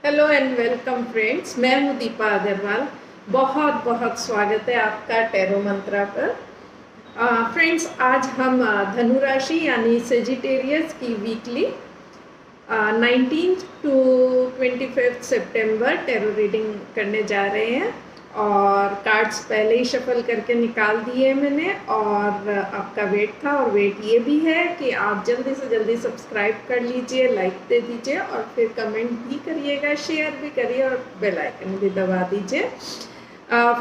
Hello and welcome friends, मैं हूं दीपा अग्रवाल। बहुत बहुत स्वागत है आपका टैरो मंत्रा पर। फ्रेंड्स, आज हम धनु राशि यानी सेजिटेरियस की वीकली 19 टू 25 सितंबर टैरो रीडिंग करने जा रहे हैं। और कार्ड्स पहले ही शफल करके निकाल दिए मैंने, और आपका वेट था, और वेट ये भी है कि आप जल्दी से जल्दी सब्सक्राइब कर लीजिए, लाइक दे दीजिए, और फिर कमेंट भी करिएगा, शेयर भी करिए, और बेल आइकन भी दबा दीजिए।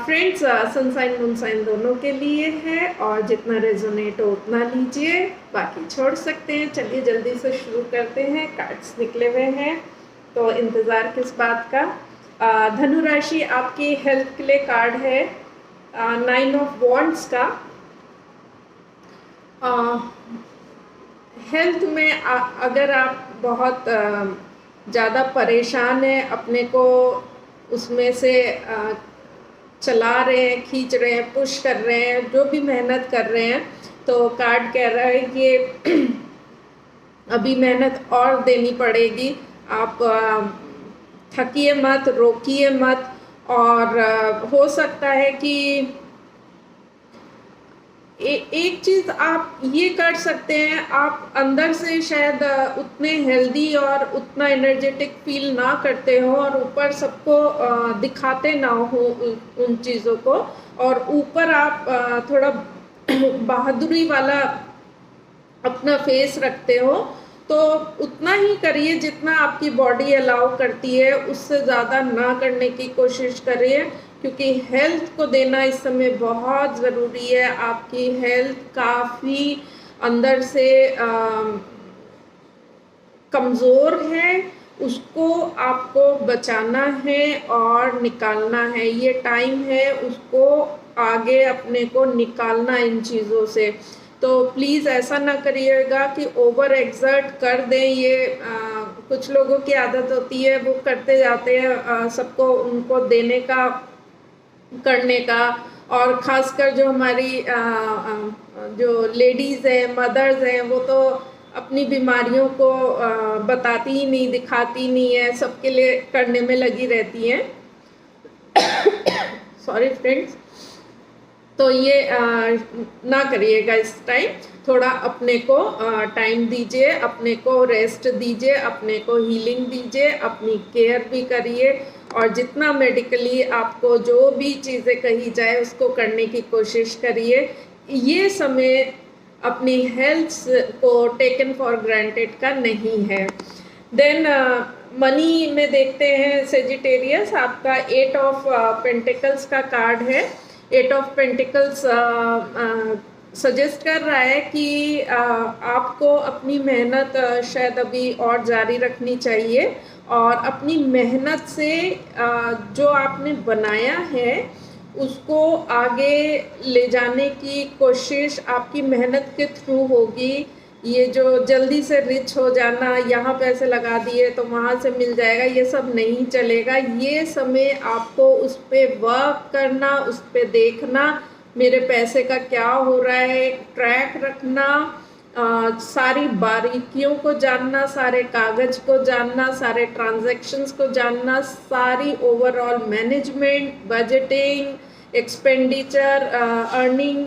फ्रेंड्स, सनसाइन मूनसाइन दोनों के लिए है, और जितना रेजोनेट हो उतना लीजिए, बाकी छोड़ सकते हैं। चलिए जल्दी से शुरू करते हैं। कार्ड्स निकले हुए हैं तो इंतज़ार किस बात का। धनु राशि, आपकी हेल्थ के लिए कार्ड है 9 ऑफ वॉन्ड्स का। हेल्थ में अगर आप बहुत ज़्यादा परेशान हैं, अपने को उसमें से चला रहे हैं, खींच रहे हैं, पुश कर रहे हैं, जो भी मेहनत कर रहे हैं, तो कार्ड कह रहा है कि अभी मेहनत और देनी पड़ेगी। आप थकिए मत, रोकिए मत। और हो सकता है कि एक चीज़ आप ये कर सकते हैं, आप अंदर से शायद उतने हेल्दी और उतना एनर्जेटिक फील ना करते हो, और ऊपर सबको दिखाते ना हो उन चीज़ों को, और ऊपर आप थोड़ा बहादुरी वाला अपना फेस रखते हो। तो उतना ही करिए जितना आपकी बॉडी अलाउ करती है, उससे ज़्यादा ना करने की कोशिश करिए, क्योंकि हेल्थ को देना इस समय बहुत ज़रूरी है। आपकी हेल्थ काफ़ी अंदर से कमज़ोर है, उसको आपको बचाना है और निकालना है। ये टाइम है उसको आगे अपने को निकालना इन चीज़ों से। तो प्लीज़ ऐसा ना करिएगा कि ओवर एक्सर्ट कर दें। ये कुछ लोगों की आदत होती है, वो करते जाते हैं सबको उनको देने का, करने का। और ख़ासकर जो हमारी जो लेडीज़ हैं, मदर्स हैं, वो तो अपनी बीमारियों को बताती ही नहीं, दिखाती नहीं है, सबके लिए करने में लगी रहती हैं। Sorry friends. तो ये ना करिएगा इस टाइम। थोड़ा अपने को टाइम दीजिए, अपने को रेस्ट दीजिए, अपने को हीलिंग दीजिए, अपनी केयर भी करिए, और जितना मेडिकली आपको जो भी चीज़ें कही जाए उसको करने की कोशिश करिए। ये समय अपनी हेल्थ को टेकन फॉर ग्रांटेड का नहीं है। देन मनी में देखते हैं सेजिटेरियस, आपका 8 ऑफ पेंटिकल्स का कार्ड है। 8 ऑफ पेंटिकल्स सजेस्ट कर रहा है कि आपको अपनी मेहनत शायद अभी और जारी रखनी चाहिए, और अपनी मेहनत से जो आपने बनाया है उसको आगे ले जाने की कोशिश आपकी मेहनत के थ्रू होगी। ये जो जल्दी से रिच हो जाना, यहाँ पैसे लगा दिए तो वहाँ से मिल जाएगा, ये सब नहीं चलेगा। ये समय आपको उस पर वर्क करना, उस पर देखना, मेरे पैसे का क्या हो रहा है, ट्रैक रखना, सारी बारीकियों को जानना, सारे कागज को जानना, सारे ट्रांजैक्शंस को जानना, सारी overall management, budgeting, expenditure, earning,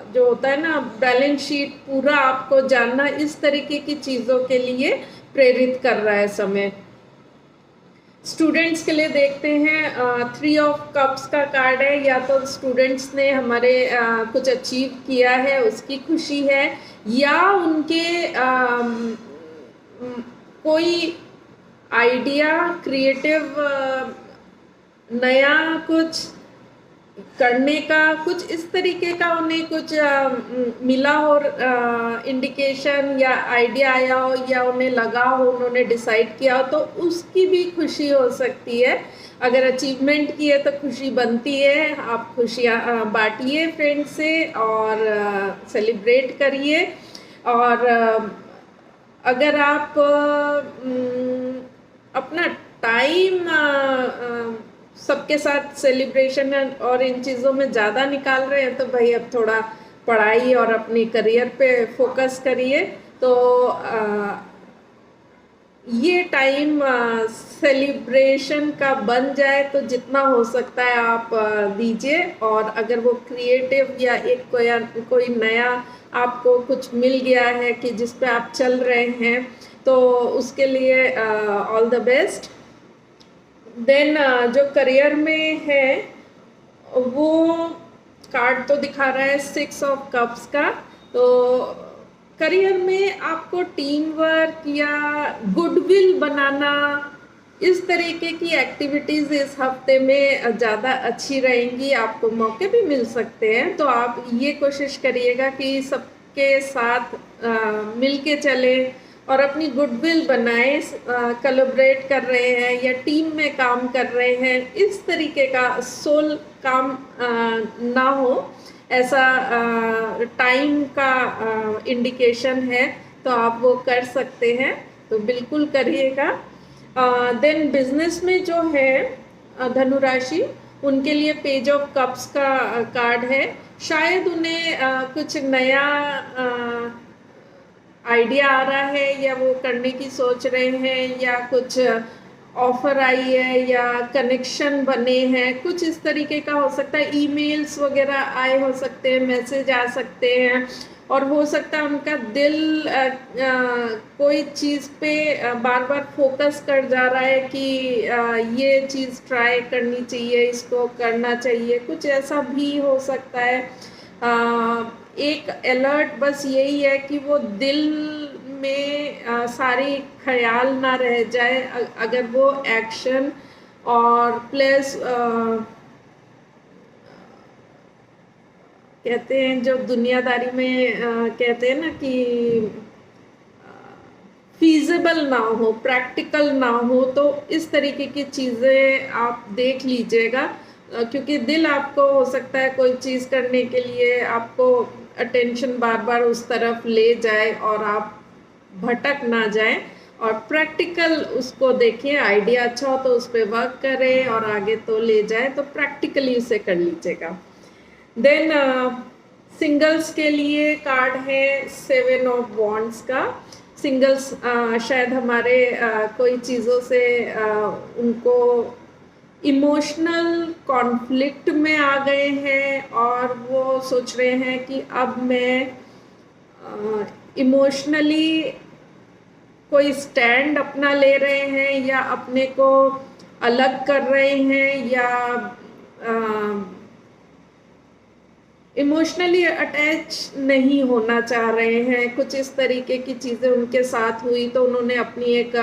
जो होता है ना, बैलेंस शीट, पूरा आपको जानना। इस तरीके की चीज़ों के लिए प्रेरित कर रहा है समय। स्टूडेंट्स के लिए देखते हैं, 3 ऑफ कप्स का कार्ड है। या तो स्टूडेंट्स ने हमारे कुछ अचीव किया है, उसकी खुशी है, या उनके कोई आइडिया, क्रिएटिव नया कुछ करने का, कुछ इस तरीके का उन्हें कुछ मिला हो, इंडिकेशन या आइडिया आया हो, या उन्हें लगा हो, उन्होंने डिसाइड किया हो, तो उसकी भी खुशी हो सकती है। अगर अचीवमेंट की है तो खुशी बनती है। आप खुशियाँ बांटिए फ्रेंड्स से, और सेलिब्रेट करिए। और अगर आप अपना टाइम सबके साथ सेलिब्रेशन और इन चीज़ों में ज़्यादा निकाल रहे हैं, तो भाई अब थोड़ा पढ़ाई और अपनी करियर पे फोकस करिए। तो ये टाइम सेलिब्रेशन का बन जाए तो जितना हो सकता है आप दीजिए। और अगर वो क्रिएटिव या एक कोई नया आपको कुछ मिल गया है कि जिस पे आप चल रहे हैं, तो उसके लिए ऑल द बेस्ट। देन जो करियर में है, वो कार्ड तो दिखा रहा है 6 ऑफ कप्स का। तो करियर में आपको टीम वर्क या गुडविल बनाना, इस तरीके की एक्टिविटीज़ इस हफ्ते में ज़्यादा अच्छी रहेंगी। आपको मौके भी मिल सकते हैं, तो आप ये कोशिश करिएगा कि सबके साथ मिल के चले और अपनी गुडविल बनाए। कोलैबोरेट कर रहे हैं या टीम में काम कर रहे हैं, इस तरीके का सोल काम ना हो, ऐसा टाइम का इंडिकेशन है। तो आप वो कर सकते हैं, तो बिल्कुल करिएगा। देन बिजनेस में जो है धनु राशि, उनके लिए पेज ऑफ कप्स का कार्ड है। शायद उन्हें कुछ नया आइडिया आ रहा है, या वो करने की सोच रहे हैं, या कुछ ऑफर आई है, या कनेक्शन बने हैं, कुछ इस तरीके का हो सकता है। ईमेल्स वगैरह आए हो सकते हैं, मैसेज आ सकते हैं, और हो सकता है उनका दिल कोई चीज़ पे बार बार फोकस कर जा रहा है कि ये चीज़ ट्राई करनी चाहिए, इसको करना चाहिए, कुछ ऐसा भी हो सकता है। एक अलर्ट बस यही है कि वो दिल में सारी ख्याल ना रह जाए। अगर वो एक्शन और प्लस कहते हैं जो दुनियादारी में कहते हैं ना कि फीजिबल ना हो, प्रैक्टिकल ना हो, तो इस तरीके की चीज़ें आप देख लीजिएगा। क्योंकि दिल आपको हो सकता है कोई चीज़ करने के लिए आपको अटेंशन बार बार उस तरफ ले जाए और आप भटक ना जाए, और प्रैक्टिकल उसको देखें। आइडिया अच्छा हो तो उस पर वर्क करें और आगे तो ले जाए, तो प्रैक्टिकली उसे कर लीजिएगा। देन सिंगल्स के लिए कार्ड है 7 ऑफ वॉन्ड्स का। सिंगल्स शायद हमारे कोई चीज़ों से उनको इमोशनल कॉन्फ्लिक्ट में आ गए हैं, और वो सोच रहे हैं कि अब मैं इमोशनली कोई स्टैंड अपना ले रहे हैं, या अपने को अलग कर रहे हैं, या इमोशनली अटैच नहीं होना चाह रहे हैं। कुछ इस तरीके की चीज़ें उनके साथ हुई, तो उन्होंने अपनी एक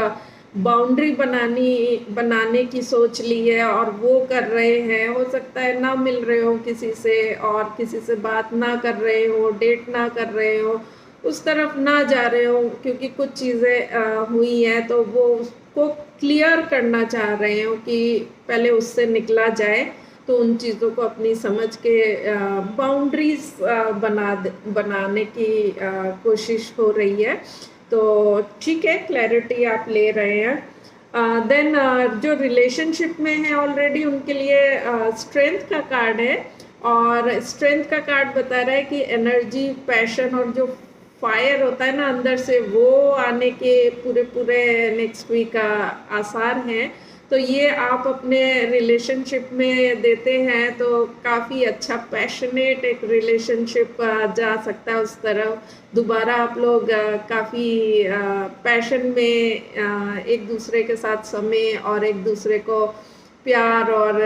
बाउंड्री बनाने की सोच ली है, और वो कर रहे हैं। हो सकता है ना मिल रहे हो किसी से, और किसी से बात ना कर रहे हो, डेट ना कर रहे हो, उस तरफ ना जा रहे हो, क्योंकि कुछ चीज़ें हुई हैं, तो वो उसको क्लियर करना चाह रहे हो कि पहले उससे निकला जाए। तो उन चीज़ों को अपनी समझ के बाउंड्रीज बनाने की कोशिश हो रही है। तो ठीक है, क्लैरिटी आप ले रहे हैं। देन जो रिलेशनशिप में है ऑलरेडी, उनके लिए स्ट्रेंथ का कार्ड है। और स्ट्रेंथ का कार्ड बता रहा है कि एनर्जी, पैशन और जो फायर होता है ना अंदर से, वो आने के पूरे नेक्स्ट वीक आसार हैं। तो ये आप अपने रिलेशनशिप में देते हैं तो काफ़ी अच्छा पैशनेट एक रिलेशनशिप जा सकता है उस तरफ। दोबारा आप लोग काफ़ी पैशन में एक दूसरे के साथ समय और एक दूसरे को प्यार और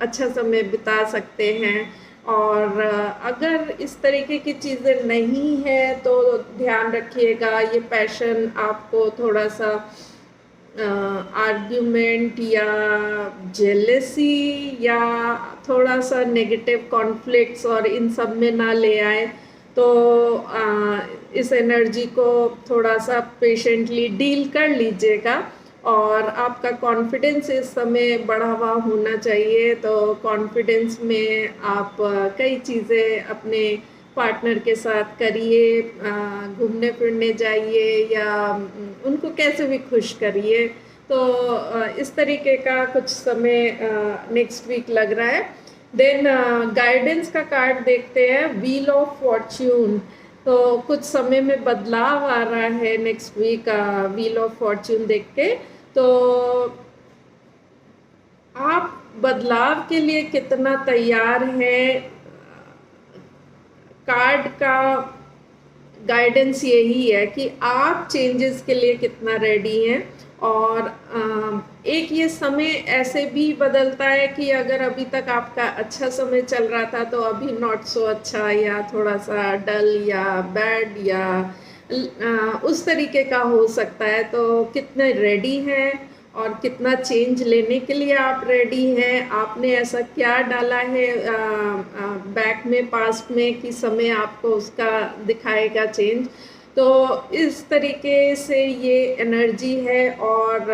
अच्छा समय बिता सकते हैं। और अगर इस तरीके की चीज़ें नहीं है तो ध्यान रखिएगा, ये पैशन आपको थोड़ा सा आर्ग्यूमेंट या जेलेसी या थोड़ा सा नेगेटिव कॉन्फ्लिक्ट्स और इन सब में ना ले आए। तो इस एनर्जी को थोड़ा सा पेशेंटली डील कर लीजिएगा। और आपका कॉन्फिडेंस इस समय बढ़ा हुआ होना चाहिए। तो कॉन्फिडेंस में आप कई चीज़ें अपने पार्टनर के साथ करिए, घूमने फिरने जाइए, या उनको कैसे भी खुश करिए। तो इस तरीके का कुछ समय नेक्स्ट वीक लग रहा है। देन गाइडेंस का कार्ड देखते हैं, व्हील ऑफ फॉर्च्यून। तो कुछ समय में बदलाव आ रहा है next week wheel of fortune देख के। तो आप बदलाव के लिए कितना तैयार हैं, कार्ड का गाइडेंस यही है कि आप चेंजेस के लिए कितना रेडी हैं। और एक ये समय ऐसे भी बदलता है कि अगर अभी तक आपका अच्छा समय चल रहा था तो अभी नॉट सो अच्छा या थोड़ा सा डल या बैड या उस तरीके का हो सकता है। तो कितने रेडी हैं और कितना चेंज लेने के लिए आप रेडी हैं, आपने ऐसा क्या डाला है बैक में पास्ट में कि समय आपको उसका दिखाएगा चेंज। तो इस तरीके से ये एनर्जी है। और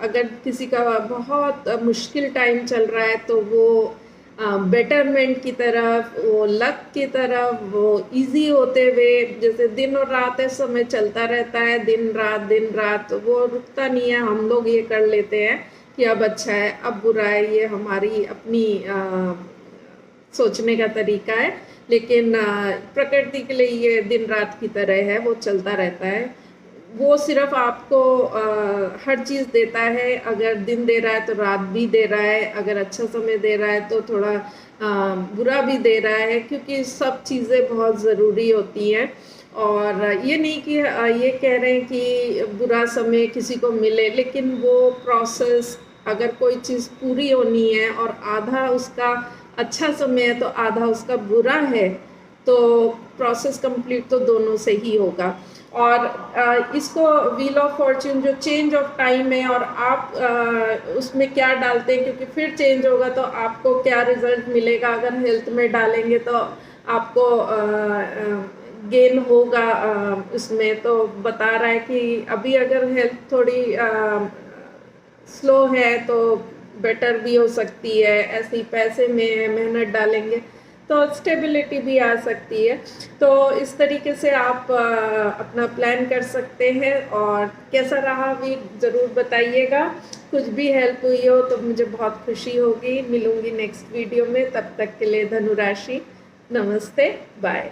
अगर किसी का बहुत मुश्किल टाइम चल रहा है तो वो बेटरमेंट की तरफ, वो लक की तरफ, वो इजी होते हुए, जैसे दिन और रात है समय चलता रहता है, दिन रात तो वो रुकता नहीं है। हम लोग ये कर लेते हैं कि अब अच्छा है अब बुरा है, ये हमारी अपनी सोचने का तरीका है। लेकिन प्रकृति के लिए ये दिन रात की तरह है, वो चलता रहता है। वो सिर्फ आपको हर चीज़ देता है। अगर दिन दे रहा है तो रात भी दे रहा है, अगर अच्छा समय दे रहा है तो थोड़ा बुरा भी दे रहा है, क्योंकि सब चीज़ें बहुत ज़रूरी होती हैं। और ये नहीं कि ये कह रहे हैं कि बुरा समय किसी को मिले, लेकिन वो प्रोसेस, अगर कोई चीज़ पूरी होनी है और आधा उसका अच्छा समय है तो आधा उसका बुरा है, तो प्रोसेस कंप्लीट तो दोनों से ही होगा। और इसको व्हील ऑफ फॉर्च्यून जो चेंज ऑफ टाइम है, और आप उसमें क्या डालते हैं, क्योंकि फिर चेंज होगा तो आपको क्या रिजल्ट मिलेगा। अगर हेल्थ में डालेंगे तो आपको गेन होगा उसमें। तो बता रहा है कि अभी अगर हेल्थ थोड़ी स्लो है तो बेटर भी हो सकती है, ऐसे ही पैसे में मेहनत डालेंगे तो स्टेबिलिटी भी आ सकती है। तो इस तरीके से आप अपना प्लान कर सकते हैं। और कैसा रहा वीक ज़रूर बताइएगा। कुछ भी हेल्प हुई हो तो मुझे बहुत खुशी होगी। मिलूंगी नेक्स्ट वीडियो में, तब तक के लिए धनु राशि, नमस्ते, बाय।